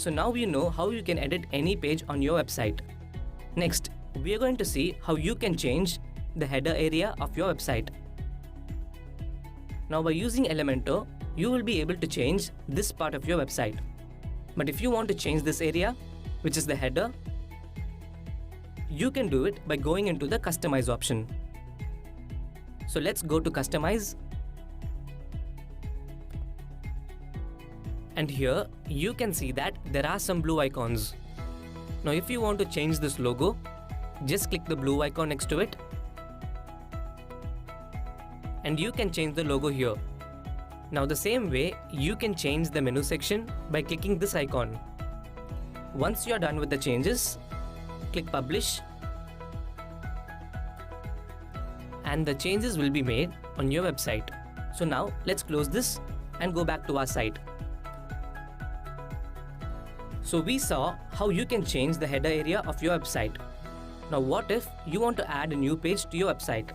So now you know how you can edit any page on your website. Next, we are going to see how you can change the header area of your website. Now by using Elementor, you will be able to change this part of your website. But if you want to change this area, which is the header, you can do it by going into the Customize option. So let's go to Customize. And here you can see that there are some blue icons. Now if you want to change this logo, just click the blue icon next to it. And you can change the logo here. Now the same way, you can change the menu section by clicking this icon. Once you are done with the changes, click Publish. And the changes will be made on your website. So now let's close this and go back to our site. So we saw how you can change the header area of your website. Now what if you want to add a new page to your website?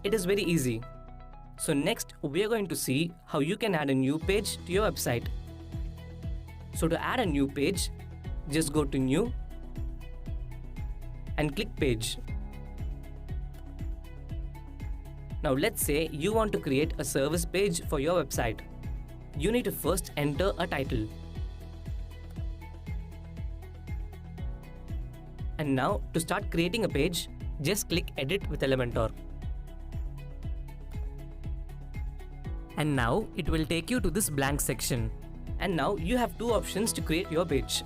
It is very easy. So next we are going to see how you can add a new page to your website. So to add a new page, just go to New and click Page. Now let's say you want to create a service page for your website. You need to first enter a title. And now to start creating a page, just click Edit with Elementor. And now it will take you to this blank section. And now you have two options to create your page.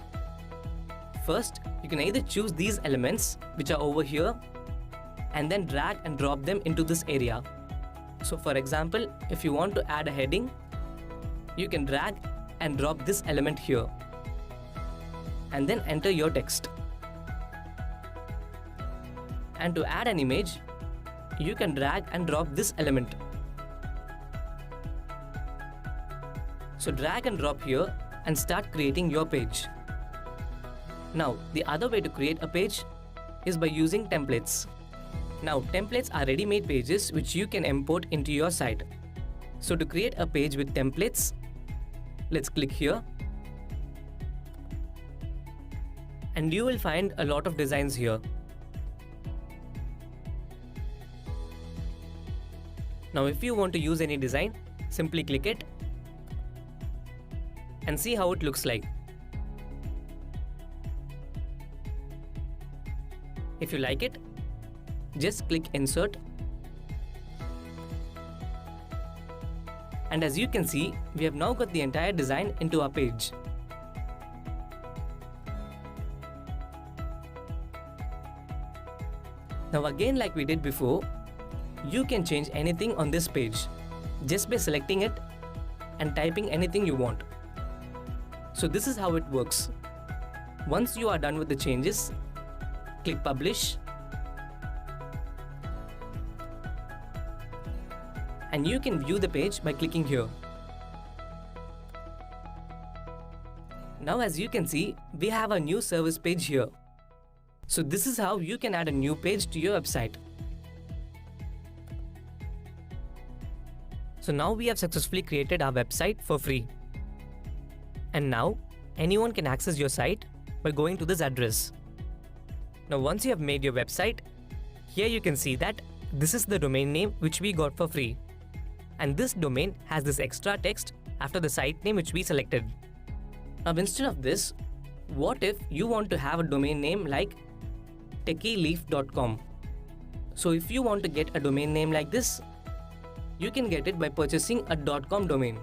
First, you can either choose these elements which are over here and then drag and drop them into this area. So for example, if you want to add a heading, you can drag and drop this element here and then enter your text. And to add an image, you can drag and drop this element. So drag and drop here and start creating your page. Now the other way to create a page is by using templates. Now templates are ready-made pages which you can import into your site. So to create a page with templates, let's click here. And you will find a lot of designs here. Now if you want to use any design, simply click it and see how it looks like. If you like it, just click Insert. And as you can see, we have now got the entire design into our page. Now again, like we did before, you can change anything on this page just by selecting it and typing anything you want. So this is how it works. Once you are done with the changes, click Publish. And you can view the page by clicking here. Now as you can see, we have a new service page here. So this is how you can add a new page to your website. So now we have successfully created our website for free. And now anyone can access your site by going to this address. Now once you have made your website, here you can see that this is the domain name which we got for free. And this domain has this extra text after the site name which we selected. Now instead of this, what if you want to have a domain name like techyleaf.com? So if you want to get a domain name like this, you can get it by purchasing a .com domain.